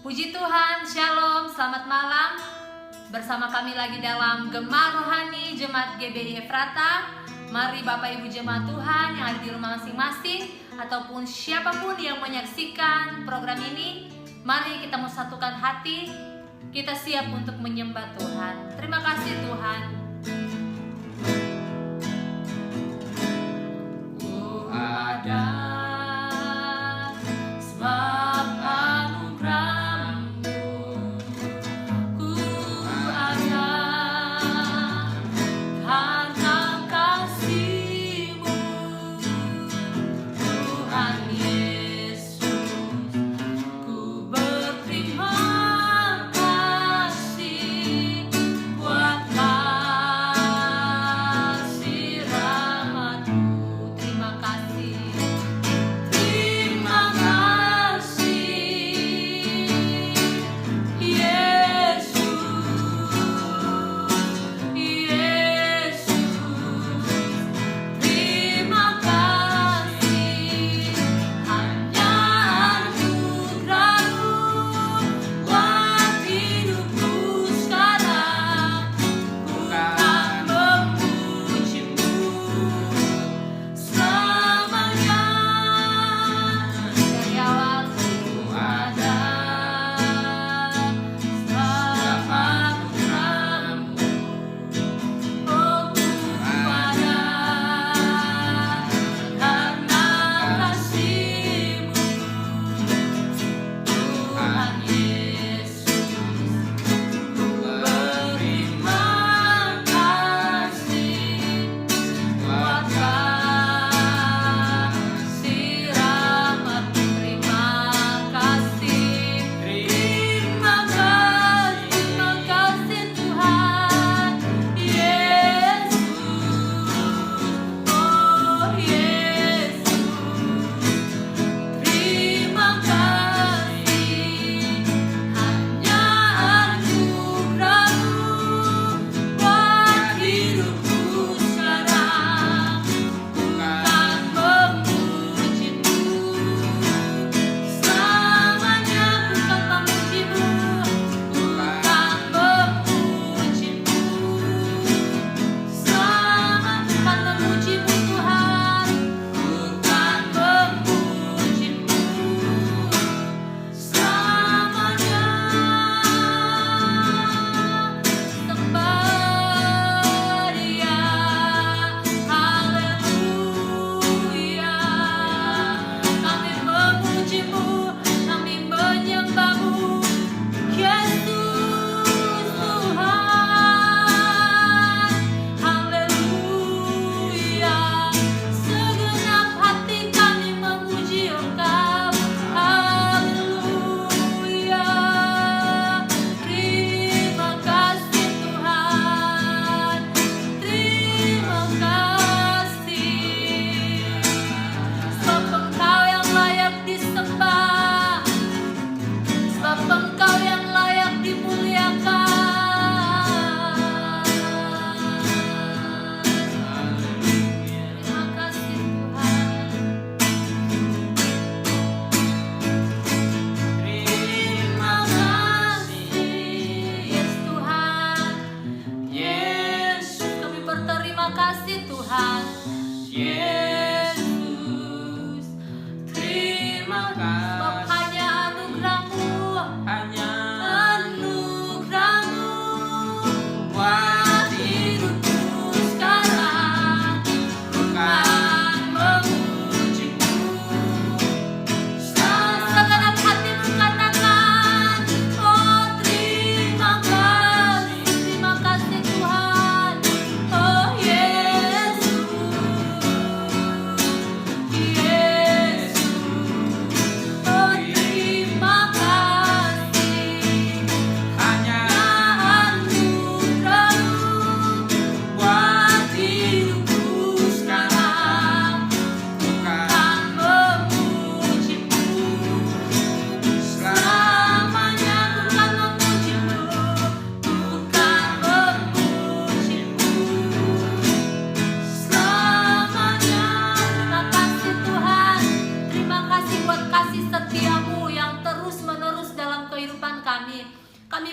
Puji Tuhan, Shalom, selamat malam. Bersama kami lagi dalam Gema Rohani Jemaat GBI Efrata. Mari Bapak Ibu Jemaat Tuhan yang ada di rumah masing-masing, ataupun siapapun yang menyaksikan program ini, mari kita satukan hati, kita siap untuk menyembah Tuhan. Terima kasih Tuhan. Ku ada sebab anugerah-Mu, ku ada karena kasih-Mu, Tuhan Yesus. Ku berterima kasih buat kasih rahmat-Mu. Terima kasih.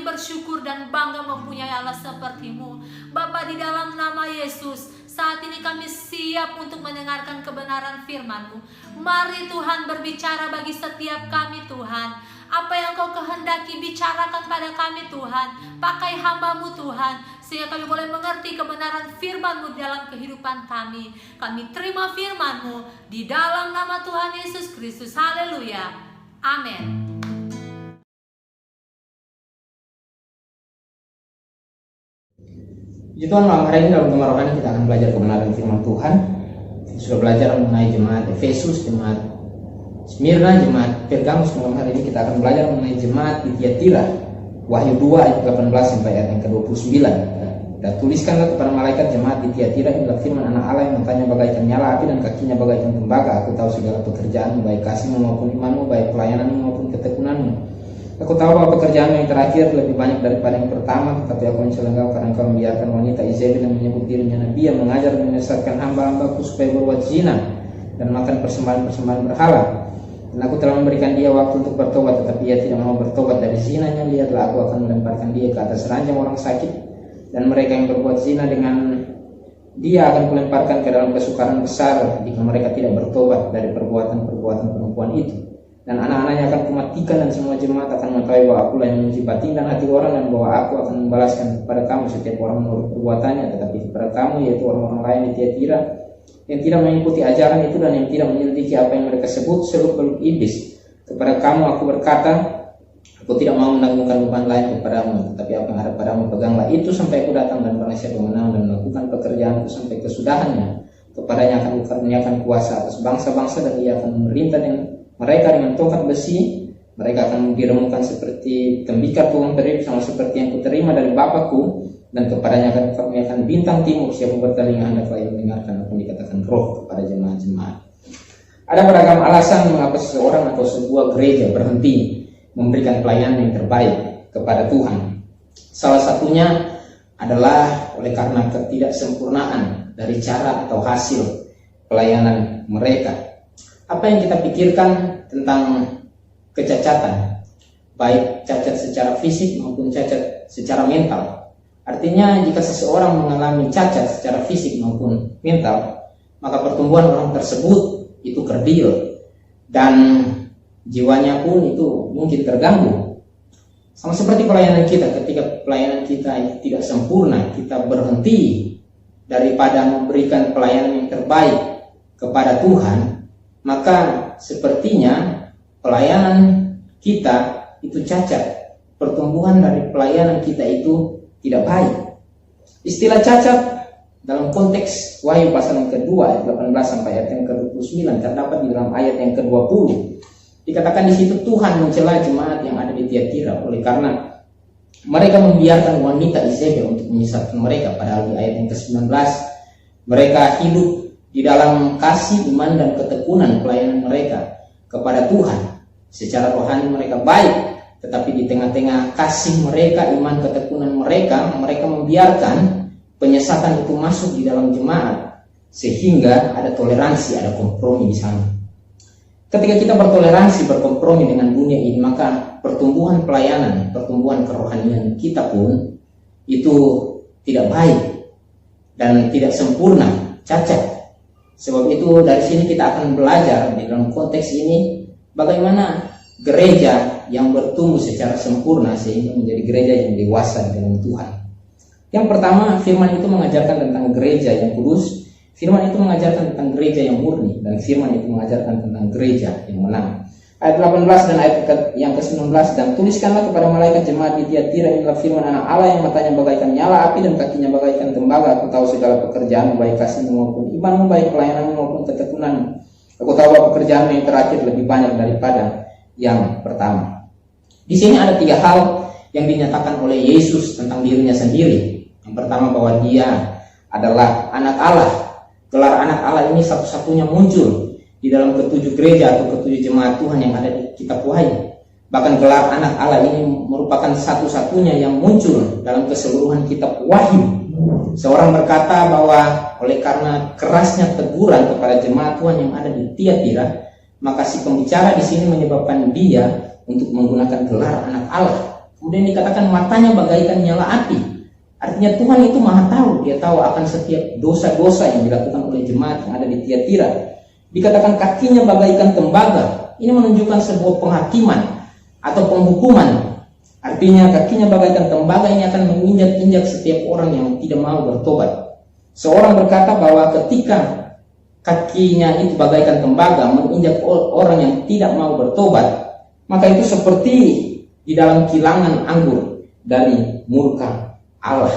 bersyukur dan bangga mempunyai Allah seperti-Mu. Bapa, di dalam nama Yesus, saat ini kami siap untuk mendengarkan kebenaran firman-Mu. Mari Tuhan berbicara bagi setiap kami Tuhan. Apa yang Kau kehendaki bicarakan pada kami Tuhan. Pakai hamba-Mu Tuhan, sehingga kami boleh mengerti kebenaran firman-Mu dalam kehidupan kami. Kami terima firman-Mu di dalam nama Tuhan Yesus Kristus. Haleluya. Amin. Puji Tuhan, malam hari ini dalam Gemar Rohani kita akan belajar kebenaran firman Tuhan. Kita sudah belajar mengenai jemaat Efesus, jemaat Smyrna, jemaat Pergamus. Malam hari ini kita akan belajar mengenai jemaat di Tiatira. Wahyu 2 ayat 18 sampai ayat yang ke-29. Dan tuliskanlah kepada malaikat jemaat di Tiatira, inilah firman anak Allah yang matanya bagaikan nyala api dan kakinya bagaikan tembaga. Aku tahu segala pekerjaanmu, baik kasihmu maupun imanmu, baik pelayananmu maupun ketekunanmu. Aku tahu bahwa pekerjaanmu yang terakhir lebih banyak daripada yang pertama, tetapi aku mencela engkau karena engkau membiarkan wanita Izebel yang menyebut dirinya nabi, yang mengajar dan menyesatkan hamba-hambaku supaya berbuat zina dan makan persembahan-persembahan berhala. Dan aku telah memberikan dia waktu untuk bertobat, tetapi ia tidak mau bertobat dari zinanya. Lihatlah, aku akan melemparkan dia ke atas ranjang orang sakit, dan mereka yang berbuat zina dengan dia akan kulemparkan ke dalam kesukaran besar jika mereka tidak bertobat dari perbuatan-perbuatan perempuan itu. Dan anak-anaknya akan kumatikan, dan semua jemaat akan mengetahui bahwa akulah yang menguji batin dan hati orang, dan bahwa aku akan membalaskan kepada kamu setiap orang menurut perbuatannya. Tetapi kepada kamu, yaitu orang-orang lain di Tiatira, yang tidak mengikuti ajaran itu dan yang tidak menyelidiki apa yang mereka sebut seluk-beluk iblis, kepada kamu aku berkata, aku tidak mau menanggungkan beban lain kepadamu, tetapi apa yang ada padamu peganglah itu sampai aku datang, dan barang siapa menang dan melakukan pekerjaanku sampai kesudahannya, kepadanya akan kukaruniakan kuasa atas bangsa-bangsa, dan ia akan memerintah mereka dengan tongkat besi. Mereka akan diremukkan seperti tembikar pohon terip, sama seperti yang kuterima dari Bapakku, dan kepadanya akan kukaruniakan bintang timur. Siapa bertelinga hendaklah ia mendengarkan apa yang dikatakan Roh kepada jemaat-jemaat. Ada beragam alasan mengapa seseorang atau sebuah gereja berhenti memberikan pelayanan yang terbaik kepada Tuhan. Salah satunya adalah oleh karena ketidaksempurnaan dari cara atau hasil pelayanan mereka. Apa yang kita pikirkan tentang kecacatan, baik cacat secara fisik maupun cacat secara mental? Artinya jika seseorang mengalami cacat secara fisik maupun mental, maka pertumbuhan orang tersebut itu kerdil dan jiwanya pun itu mungkin terganggu. Sama seperti pelayanan kita, ketika pelayanan kita tidak sempurna, kita berhenti daripada memberikan pelayanan yang terbaik kepada Tuhan, maka sepertinya pelayanan kita itu cacat. Pertumbuhan dari pelayanan kita itu tidak baik. Istilah cacat dalam konteks Wahyu pasal yang kedua ayat 18 sampai ayat yang ke-29 terdapat di dalam ayat yang ke-20. Dikatakan di situ Tuhan mencela jemaat yang ada di Tiatira oleh karena mereka membiarkan wanita Izebel untuk menyesatkan mereka. Padahal di ayat yang ke-19 mereka hidup di dalam kasih, iman, dan ketekunan pelayanan mereka kepada Tuhan. Secara rohani mereka baik, tetapi di tengah-tengah kasih mereka, iman, ketekunan mereka, mereka membiarkan penyesatan itu masuk di dalam jemaat, sehingga ada toleransi, ada kompromi di sana. Ketika kita bertoleransi, berkompromi dengan dunia ini, maka pertumbuhan pelayanan, pertumbuhan kerohanian kita pun itu tidak baik dan tidak sempurna, cacat. Sebab itu dari sini kita akan belajar di dalam konteks ini bagaimana gereja yang bertumbuh secara sempurna sehingga menjadi gereja yang dewasa di dalam Tuhan. Yang pertama, firman itu mengajarkan tentang gereja yang kudus, firman itu mengajarkan tentang gereja yang murni, dan firman itu mengajarkan tentang gereja yang menang. Ayat 18 dan ayat yang ke-19, dan tuliskanlah kepada malaikat jemaat di Tiatira, inilah firman anak Allah yang matanya bagaikan nyala api dan kakinya bagaikan tembaga. Aku tahu segala pekerjaanmu, baik kasihmu maupun imanmu, baik pelayananmu maupun ketekunanmu. Aku tahu bahwa pekerjaanmu yang terakhir lebih banyak daripada yang pertama. Di sini ada 3 hal yang dinyatakan oleh Yesus tentang dirinya sendiri. Yang pertama, bahwa dia adalah anak Allah. Gelar anak Allah ini satu-satunya muncul di dalam ke-7 gereja atau ke-7 jemaat Tuhan yang ada di kitab Wahyu. Bahkan gelar anak Allah ini merupakan satu-satunya yang muncul dalam keseluruhan kitab Wahyu. Seorang berkata bahwa oleh karena kerasnya teguran kepada jemaat Tuhan yang ada di Tiatira, maka si pembicara di sini menyebabkan dia untuk menggunakan gelar anak Allah. Kemudian dikatakan matanya bagaikan nyala api. Artinya Tuhan itu maha tahu, dia tahu akan setiap dosa-dosa yang dilakukan oleh jemaat yang ada di Tiatira. Dikatakan kakinya bagaikan tembaga. Ini menunjukkan sebuah penghakiman atau penghukuman. Artinya kakinya bagaikan tembaga, ini akan menginjak-injak setiap orang yang tidak mau bertobat. Seorang berkata bahwa ketika kakinya itu bagaikan tembaga menginjak orang yang tidak mau bertobat, maka itu seperti di dalam kilangan anggur dari murka Allah.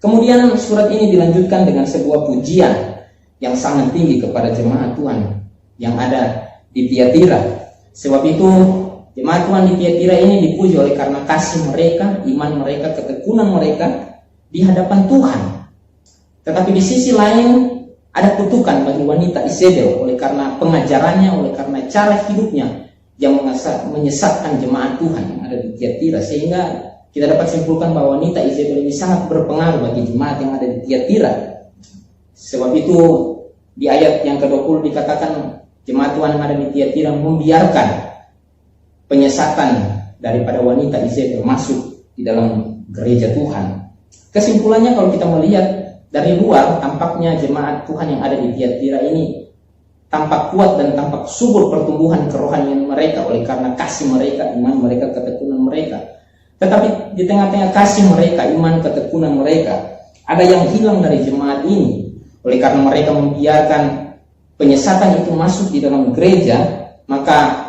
Kemudian surat ini dilanjutkan dengan sebuah pujian yang sangat tinggi kepada jemaat Tuhan yang ada di Tiatira. Sebab itu jemaat Tuhan di Tiatira ini dipuji oleh karena kasih mereka, iman mereka, ketekunan mereka di hadapan Tuhan. Tetapi di sisi lain ada kutukan bagi wanita Izebel oleh karena pengajarannya, oleh karena cara hidupnya yang menyesatkan jemaat Tuhan yang ada di Tiatira, sehingga kita dapat simpulkan bahwa wanita Izebel ini sangat berpengaruh bagi jemaat yang ada di Tiatira. Sebab itu di ayat yang ke-20 dikatakan jemaat Tuhan yang ada di Tiatira membiarkan penyesatan daripada wanita Izebel masuk di dalam gereja Tuhan. Kesimpulannya kalau kita melihat dari luar, tampaknya jemaat Tuhan yang ada di Tiatira ini tampak kuat dan tampak subur pertumbuhan kerohanian mereka oleh karena kasih mereka, iman mereka, ketekunan mereka. Tetapi di tengah-tengah kasih mereka, iman, ketekunan mereka, ada yang hilang dari jemaat ini oleh karena mereka membiarkan penyesatan itu masuk di dalam gereja. Maka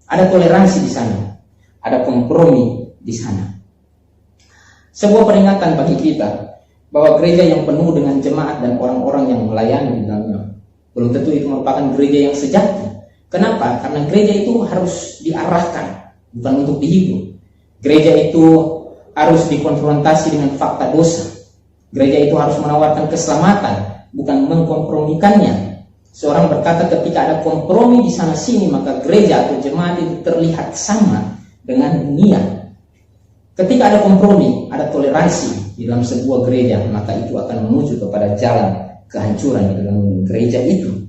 ada toleransi di sana, ada kompromi di sana. Sebuah peringatan bagi kita bahwa gereja yang penuh dengan jemaat dan orang-orang yang melayani di dalamnya belum tentu itu merupakan gereja yang sejati. Kenapa? Karena gereja itu harus diarahkan, bukan untuk dihibur. Gereja itu harus dikonfrontasi dengan fakta dosa. Gereja itu harus menawarkan keselamatan, bukan mengkompromikannya. Seorang berkata ketika ada kompromi di sana sini, maka gereja atau jemaat itu terlihat sama dengan dunia. Ketika ada kompromi, ada toleransi di dalam sebuah gereja, maka itu akan menuju kepada jalan kehancuran di dalam gereja itu.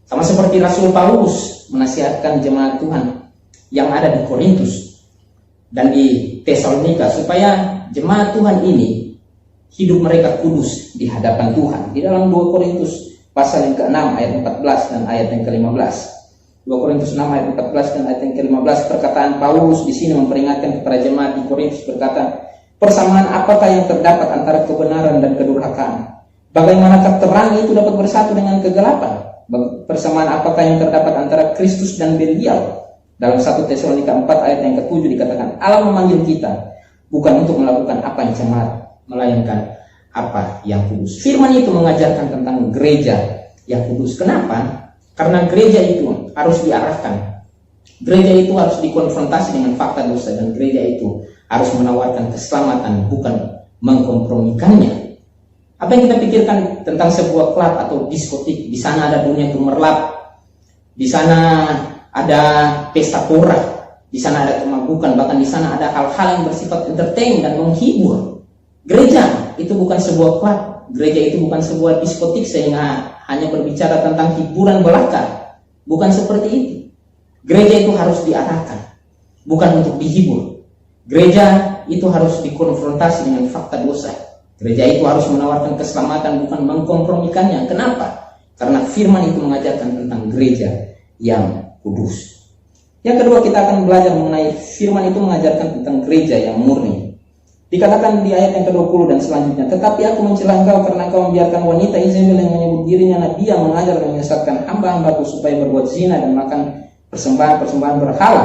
Sama seperti Rasul Paulus menasihatkan jemaat Tuhan yang ada di Korintus dan di Tesalonika supaya jemaat Tuhan ini hidup mereka kudus di hadapan Tuhan. Di dalam 2 Korintus pasal yang ke-6 ayat 14 dan ayat yang ke-15. 2 Korintus 6 ayat 14 dan ayat yang ke-15, perkataan Paulus di sini memperingatkan kepada jemaat di Korintus, berkata, persamaan apakah yang terdapat antara kebenaran dan kedurhakaan? Bagaimanakah terang itu dapat bersatu dengan kegelapan? Persamaan apakah yang terdapat antara Kristus dan Belial? Dalam 1 Tesalonika 4 ayat yang ke-7 dikatakan, Allah memanggil kita bukan untuk melakukan apa yang cemar, melainkan apa yang kudus. Firman itu mengajarkan tentang gereja yang kudus. Kenapa? Karena gereja itu harus diarahkan. Gereja itu harus dikonfrontasi dengan fakta dosa, dan gereja itu harus menawarkan keselamatan, bukan mengkompromikannya. Apa yang kita pikirkan tentang sebuah klub atau diskotik? Di sana ada dunia gemerlap, di sana ada pesta pora, di sana ada kemabukan, bahkan di sana ada hal-hal yang bersifat entertain dan menghibur. Gereja itu bukan sebuah klub, gereja itu bukan sebuah diskotik sehingga hanya berbicara tentang hiburan belaka. Bukan seperti itu. Gereja itu harus diarahkan, bukan untuk dihibur. Gereja itu harus dikonfrontasi dengan fakta dosa. Gereja itu harus menawarkan keselamatan, bukan mengkompromikannya. Kenapa? Karena firman itu mengajarkan tentang gereja yang kudus. Yang kedua, kita akan belajar mengenai firman itu mengajarkan tentang gereja yang murni. Dikatakan di ayat yang ke-20 dan selanjutnya, tetapi aku mencela engkau karena kau membiarkan wanita Izebel yang menyebut dirinya nabi yang mengajar dan menyesatkan hamba-hambaku supaya berbuat zina dan makan persembahan-persembahan berhala.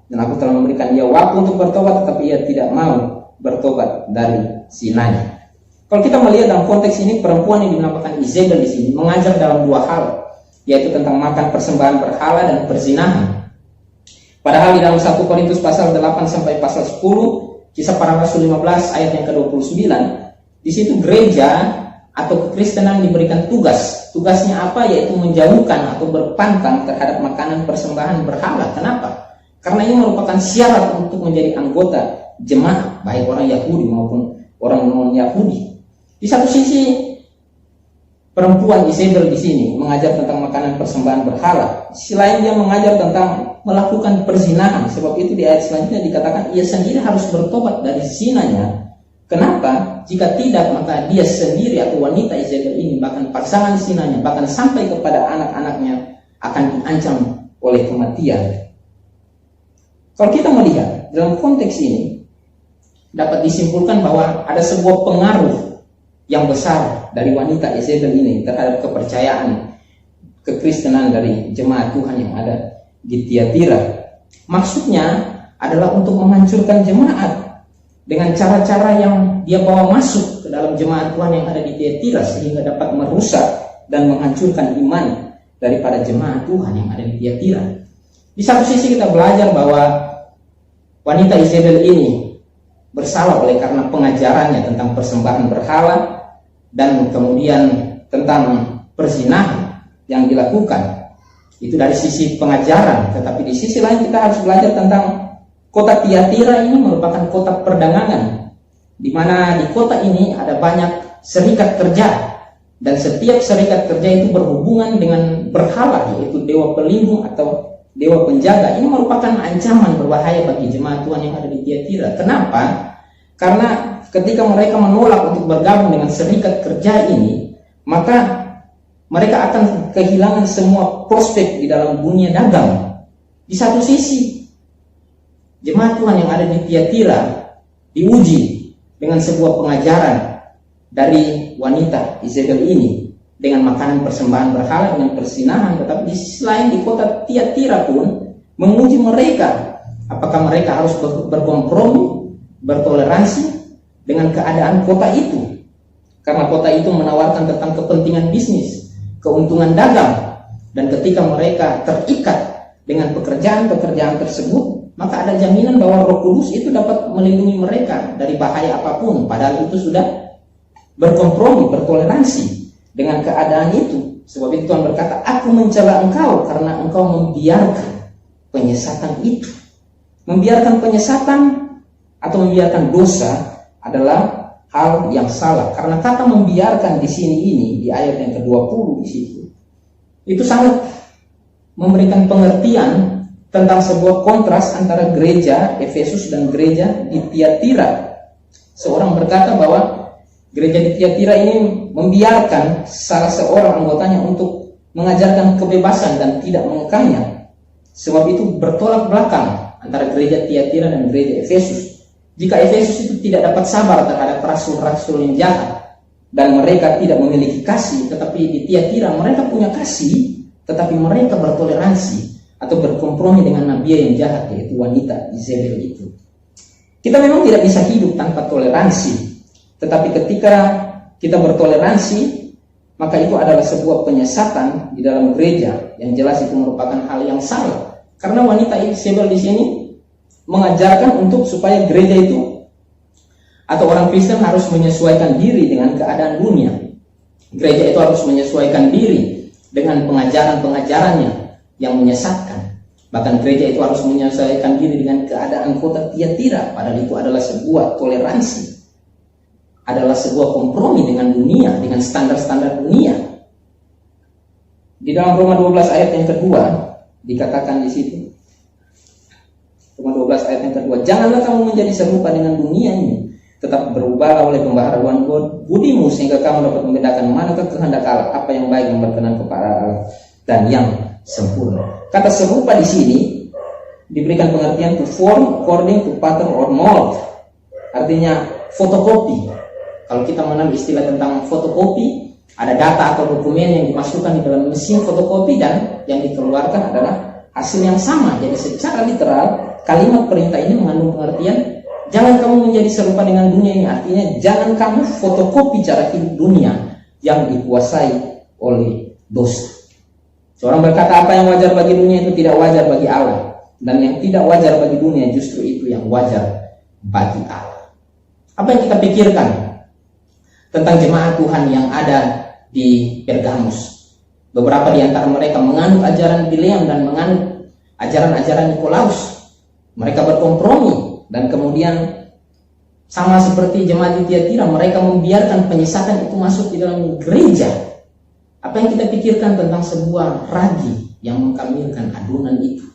Dan aku telah memberikan ia waktu untuk bertobat, tetapi ia tidak mau bertobat dari zinanya. Kalau kita melihat dalam konteks ini, perempuan yang dinamakan Izebel di sini mengajar dalam dua hal, yaitu tentang makan persembahan berhala dan perzinahan. Padahal di dalam 1 Korintus pasal 8 sampai pasal 10, Kisah Para Rasul 15 ayat yang ke-29, di situ gereja atau kekristenan diberikan tugas. Tugasnya apa? Yaitu menjauhkan atau berpantang terhadap makanan persembahan berhala. Kenapa? Karena ini merupakan syarat untuk menjadi anggota jemaat, baik orang Yahudi maupun orang non-Yahudi. Di satu sisi, perempuan Isabel di sini mengajar tentang makanan persembahan berhala. Selain dia mengajar tentang melakukan perzinahan, sebab itu di ayat selanjutnya dikatakan ia sendiri harus bertobat dari zinanya. Kenapa? Jika tidak, maka dia sendiri atau wanita Isabel ini, bahkan pasangan zinanya, bahkan sampai kepada anak-anaknya akan diancam oleh kematian. Kalau kita melihat dalam konteks ini, dapat disimpulkan bahwa ada sebuah pengaruh yang besar dari wanita Isabel ini terhadap kepercayaan kekristenan dari jemaat Tuhan yang ada di Tiatira. Maksudnya adalah untuk menghancurkan jemaat dengan cara-cara yang dia bawa masuk ke dalam jemaat Tuhan yang ada di Tiatira, sehingga dapat merusak dan menghancurkan iman daripada jemaat Tuhan yang ada di Tiatira. Di satu sisi kita belajar bahwa wanita Isabel ini bersalah oleh karena pengajarannya tentang persembahan berhala dan kemudian tentang perzinahan yang dilakukan. Itu dari sisi pengajaran, tetapi di sisi lain kita harus belajar tentang kota Tiatira ini merupakan kota perdagangan, di mana di kota ini ada banyak serikat kerja, dan setiap serikat kerja itu berhubungan dengan berhala, yaitu dewa pelindung atau dewa penjaga. Ini merupakan ancaman berbahaya bagi jemaat Tuhan yang ada di Tiatira. Kenapa? Karena ketika mereka menolak untuk bergabung dengan serikat kerja ini, maka mereka akan kehilangan semua prospek di dalam dunia dagang. Di satu sisi, jemaat Tuhan yang ada di Tiatira diuji dengan sebuah pengajaran dari wanita Isabel ini dengan makanan persembahan berhala, dengan persinahan. Tetapi di sisi lain, di kota Tiatira pun menguji mereka, apakah mereka harus berkompromi, bertoleransi dengan keadaan kota itu, karena kota itu menawarkan tentang kepentingan bisnis, keuntungan dagang. Dan ketika mereka terikat dengan pekerjaan-pekerjaan tersebut, maka ada jaminan bahwa Roh Kudus itu dapat melindungi mereka dari bahaya apapun, padahal itu sudah berkompromi, bertoleransi dengan keadaan itu. Sebab itu Tuhan berkata, aku mencela engkau karena engkau membiarkan penyesatan itu. Membiarkan penyesatan atau membiarkan dosa adalah hal yang salah. Karena kata membiarkan di sini ini, di ayat yang ke-20 di situ, itu sangat memberikan pengertian tentang sebuah kontras antara gereja Efesus dan gereja di Tiatira. Seorang berkata bahwa gereja di Tiatira ini membiarkan salah seorang anggotanya untuk mengajarkan kebebasan dan tidak mengekangnya. Sebab itu bertolak belakang antara gereja Tiatira dan gereja Efesus. Jika Efesus itu tidak dapat sabar terhadap rasul-rasul yang jahat dan mereka tidak memiliki kasih, tetapi di Tiatira mereka punya kasih, tetapi mereka bertoleransi atau berkompromi dengan nabi yang jahat, yaitu wanita Isabel itu. Kita memang tidak bisa hidup tanpa toleransi, tetapi ketika kita bertoleransi, maka itu adalah sebuah penyesatan di dalam gereja, yang jelas itu merupakan hal yang salah. Karena wanita Isabel di sini mengajarkan untuk supaya gereja itu atau orang Kristen harus menyesuaikan diri dengan keadaan dunia. Gereja itu harus menyesuaikan diri dengan pengajaran-pengajarannya yang menyesatkan. Bahkan gereja itu harus menyesuaikan diri dengan keadaan kota Tiatira, padahal itu adalah sebuah toleransi, adalah sebuah kompromi dengan dunia, dengan standar-standar dunia. Di dalam Roma 12 ayat yang kedua dikatakan di situ, Roma 12 ayat yang kedua, janganlah kamu menjadi serupa dengan dunia ini, tetap berubahlah oleh pembaharuan budimu sehingga kamu dapat membedakan manakah kehendak Allah, apa yang baik, yang berkenan kepada Allah, dan yang sempurna. Kata serupa di sini diberikan pengertian to form according to pattern or mold, artinya fotokopi. Kalau kita mengenal istilah tentang fotokopi, ada data atau dokumen yang dimasukkan di dalam mesin fotokopi dan yang dikeluarkan adalah hasil yang sama. Jadi secara literal kalimat perintah ini mengandung pengertian jangan kamu menjadi serupa dengan dunia ini, artinya jangan kamu fotokopi cara hidup dunia yang dikuasai oleh dosa. Seorang berkata apa yang wajar bagi dunia itu tidak wajar bagi Allah, dan yang tidak wajar bagi dunia justru itu yang wajar bagi Allah. Apa yang kita pikirkan tentang jemaat Tuhan yang ada di Pergamus? Beberapa di antara mereka menganut ajaran Bileam dan menganut ajaran-ajaran Nikolaus. Mereka berkompromi dan kemudian sama seperti jemaat di Tiatira, mereka membiarkan penyesatan itu masuk di dalam gereja. Apa yang kita pikirkan tentang sebuah ragi yang mengkamilkan adonan itu?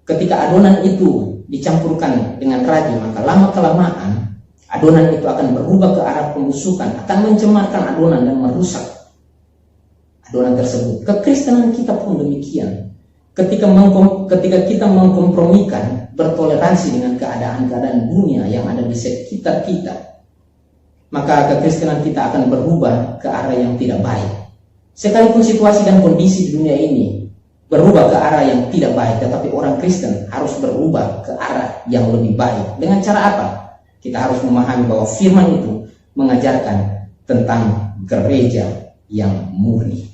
Ketika adonan itu dicampurkan dengan ragi, maka lama-kelamaan adonan itu akan berubah ke arah pembusukan, akan mencemarkan adonan dan merusak adonan tersebut. Kekristenan kita pun demikian. Ketika kita mengkompromikan, bertoleransi dengan keadaan-keadaan dunia yang ada di sekitar kita, maka kekristenan kita akan berubah ke arah yang tidak baik. Sekalipun situasi dan kondisi di dunia ini berubah ke arah yang tidak baik, tetapi orang Kristen harus berubah ke arah yang lebih baik. Dengan cara apa? Kita harus memahami bahwa firman itu mengajarkan tentang gereja yang murni.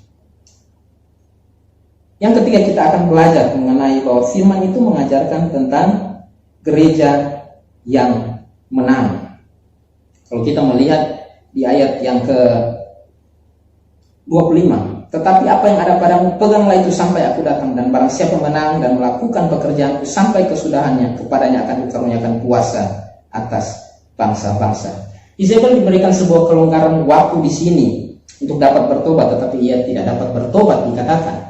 Yang ketiga, kita akan belajar mengenai bahwa firman itu mengajarkan tentang gereja yang menang. Kalau kita melihat di ayat yang ke-25, tetapi apa yang ada padamu, peganglah itu sampai aku datang, dan barang siapa menang dan melakukan pekerjaanku sampai kesudahannya, kepadanya akan kukaruniakan kuasa atas bangsa-bangsa. Izebel diberikan sebuah kelonggaran waktu di sini untuk dapat bertobat, tetapi ia tidak dapat bertobat, dikatakan.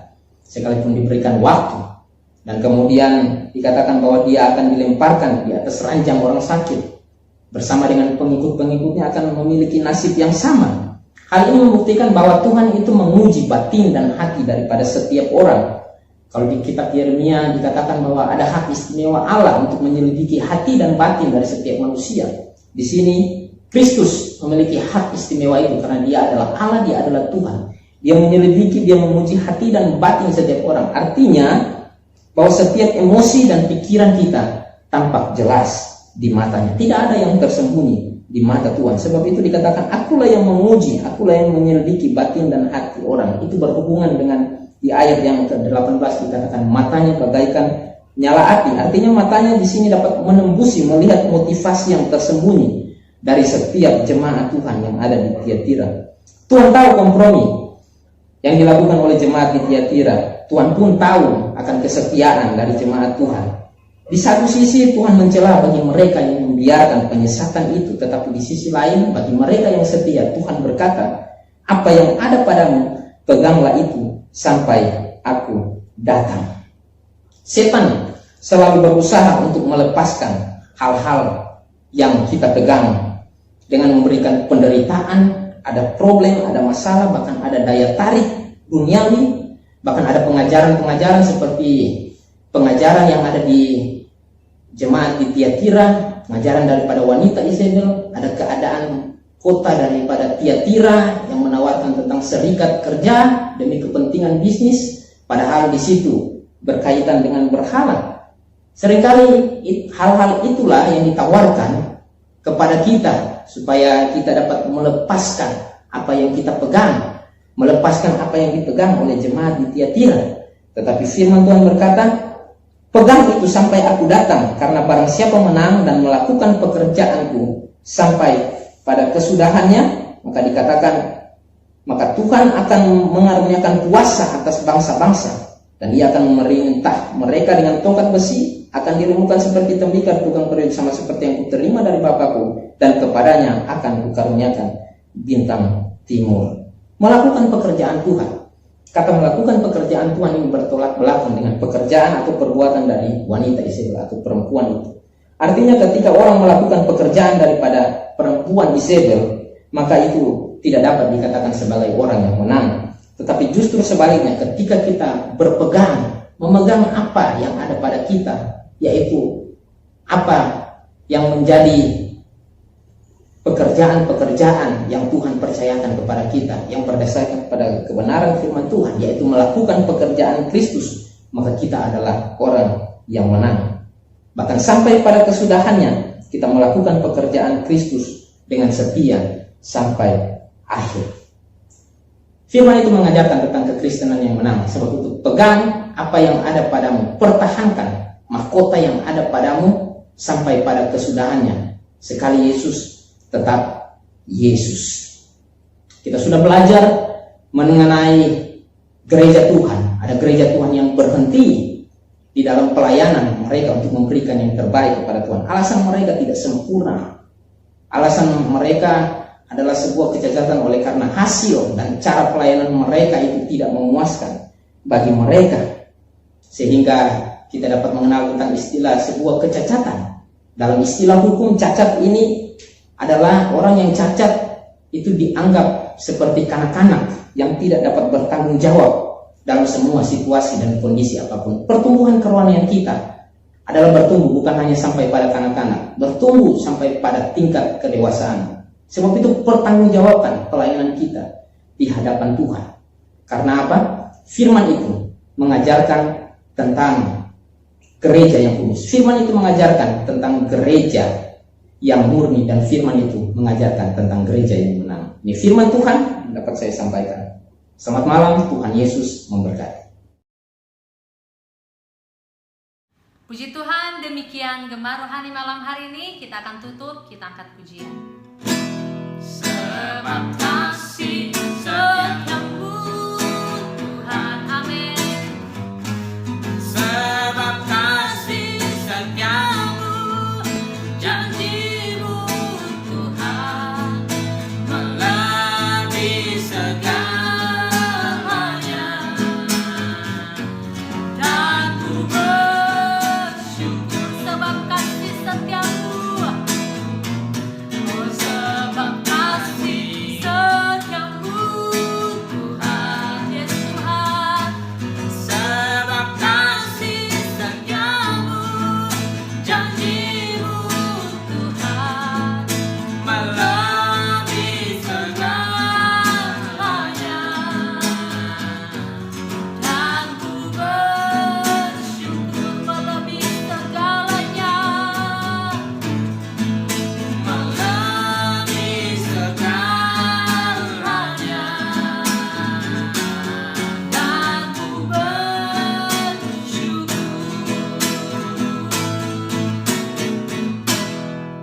Sekalipun diberikan waktu, dan kemudian dikatakan bahwa dia akan dilemparkan di atas ranjang orang sakit, bersama dengan pengikut-pengikutnya akan memiliki nasib yang sama. Hal ini membuktikan bahwa Tuhan itu menguji batin dan hati daripada setiap orang. Kalau di kitab Yeremia dikatakan bahwa ada hak istimewa Allah untuk menyelidiki hati dan batin dari setiap manusia. Di sini Kristus memiliki hak istimewa itu karena dia adalah Allah, dia adalah Tuhan. Dia menyelidiki, dia menguji hati dan batin setiap orang. Artinya bahwa setiap emosi dan pikiran kita tampak jelas di matanya. Tidak ada yang tersembunyi di mata Tuhan. Sebab itu dikatakan, akulah yang menguji, akulah yang menyelidiki batin dan hati orang. Itu berhubungan dengan di ayat yang ke-18 dikatakan matanya bagaikan nyala api. Artinya matanya di sini dapat menembusi, melihat motivasi yang tersembunyi dari setiap jemaat Tuhan yang ada di Tiatira. Tuhan tahu kompromi yang dilakukan oleh jemaat di Tiatira. Tuhan pun tahu akan kesetiaan dari jemaat Tuhan. Di satu sisi Tuhan mencela bagi mereka yang membiarkan penyesatan itu, tetapi di sisi lain bagi mereka yang setia Tuhan berkata, apa yang ada padamu peganglah itu sampai aku datang. Setan selalu berusaha untuk melepaskan hal-hal yang kita pegang dengan memberikan penderitaan. Ada problem, ada masalah, bahkan ada daya tarik duniawi, bahkan ada pengajaran-pengajaran seperti pengajaran yang ada di jemaat di Tiatira, pengajaran daripada wanita Izebel, ada keadaan kota daripada Tiatira yang menawarkan tentang serikat kerja demi kepentingan bisnis, padahal di situ berkaitan dengan berhala. Seringkali hal-hal itulah yang ditawarkan kepada kita supaya kita dapat melepaskan apa yang kita pegang, melepaskan apa yang dipegang oleh jemaat di Tiatira. Tetapi firman Tuhan berkata, pegang itu sampai aku datang, karena barang siapa menang dan melakukan pekerjaanku sampai pada kesudahannya, maka dikatakan, maka Tuhan akan mengaruniakan kuasa atas bangsa-bangsa, dan dia akan memerintah mereka dengan tongkat besi, akan diremukkan seperti tembikar tukang periuk, sama seperti yang kuterima dari Bapakku, dan kepadanya akan kukaruniakan bintang timur. Melakukan pekerjaan Tuhan. Kata melakukan pekerjaan Tuhan ini bertolak belakang dengan pekerjaan atau perbuatan dari wanita Izebel atau perempuan itu. Artinya ketika orang melakukan pekerjaan daripada perempuan Izebel, maka itu tidak dapat dikatakan sebagai orang yang menang. Tetapi justru sebaliknya, ketika kita memegang apa yang ada pada kita, yaitu apa yang menjadi pekerjaan-pekerjaan yang Tuhan percayakan kepada kita, yang berdasarkan pada kebenaran firman Tuhan, yaitu melakukan pekerjaan Kristus, maka kita adalah orang yang menang. Bahkan sampai pada kesudahannya, kita melakukan pekerjaan Kristus dengan setia sampai akhir. Firman itu mengajarkan tentang kekristenan yang menang. Sebab itu pegang apa yang ada padamu, pertahankan mahkota yang ada padamu sampai pada kesudahannya. Sekali Yesus, tetap Yesus. Kita sudah belajar mengenai gereja Tuhan. Ada gereja Tuhan yang berhenti di dalam pelayanan mereka untuk memberikan yang terbaik kepada Tuhan. Alasan mereka tidak sempurna. Alasan mereka adalah sebuah kecacatan oleh karena hasil dan cara pelayanan mereka itu tidak memuaskan bagi mereka, sehingga kita dapat mengenal tentang istilah sebuah kecacatan. Dalam istilah hukum, cacat ini adalah orang yang cacat itu dianggap seperti kanak-kanak yang tidak dapat bertanggung jawab dalam semua situasi dan kondisi apapun. Pertumbuhan kerohanian kita adalah bertumbuh bukan hanya sampai pada kanak-kanak, bertumbuh sampai pada tingkat kedewasaan. Sebab itu pertanggungjawaban pelayanan kita di hadapan Tuhan. Karena apa? Firman itu mengajarkan tentang gereja yang kudus. Firman itu mengajarkan tentang gereja yang murni, dan firman itu mengajarkan tentang gereja yang menang. Ini firman Tuhan yang dapat saya sampaikan. Selamat malam, Tuhan Yesus memberkati. Puji Tuhan, demikian Gema Rohani malam hari ini. Kita akan tutup, kita angkat pujian. Sebab kasih setiamu Tuhan, amin. Sebab kasih setiamu, janjimu Tuhan melebihi segalanya. Dan ku bersyukur sebab kasih setiamu. Oh, sebab kasih setiamu Tuhan, Yesus Tuhan. Sebab kasih setiamu, janjimu Tuhan melebihi segalanya. Dan ku bersyukur melebihi segalanya, melebihi segalanya. Dan ku bersyukur.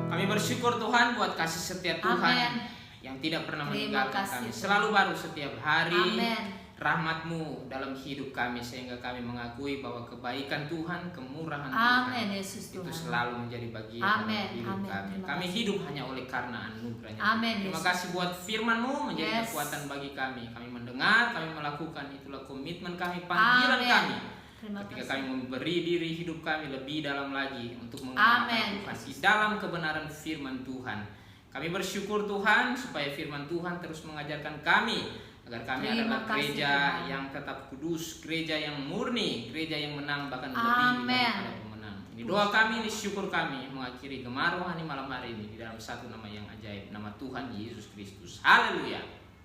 Kami bersyukur Tuhan buat kasih setia Tuhan Amin. yang tidak pernah Terima meninggalkan kasih, kami. Tuhan. Selalu baru setiap hari. Amin. Rahmat-Mu dalam hidup kami, sehingga kami mengakui bahwa kebaikan Tuhan, kemurahan Amin, Tuhan Yesus itu Tuhan. selalu menjadi bagian Amin, dalam hidup amin. kami. Terima Kami kasih. hidup hanya oleh karena anugerahnya. Amin, Terima Yesus. kasih buat firman-Mu menjadi Yes. kekuatan bagi kami. Kami mendengar, kami melakukan, itulah komitmen kami, panggilan Amin. kami. Terima Ketika kasih. kami memberi diri hidup kami lebih dalam lagi untuk mengenal Amin. Tuhan di dalam kebenaran firman Tuhan. Kami bersyukur Tuhan supaya firman Tuhan terus mengajarkan kami agar kami Terima adalah kasih, gereja Tuhan. yang tetap kudus, gereja yang murni, gereja yang menang, bahkan lebih Amin. daripada pemenang. Ini doa kami, ini syukur kami mengakhiri Gema Rohani malam hari ini di dalam satu nama yang ajaib, nama Tuhan Yesus Kristus. Haleluya.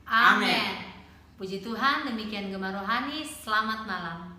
Amin. Puji Tuhan, demikian Gema Rohani. Selamat malam.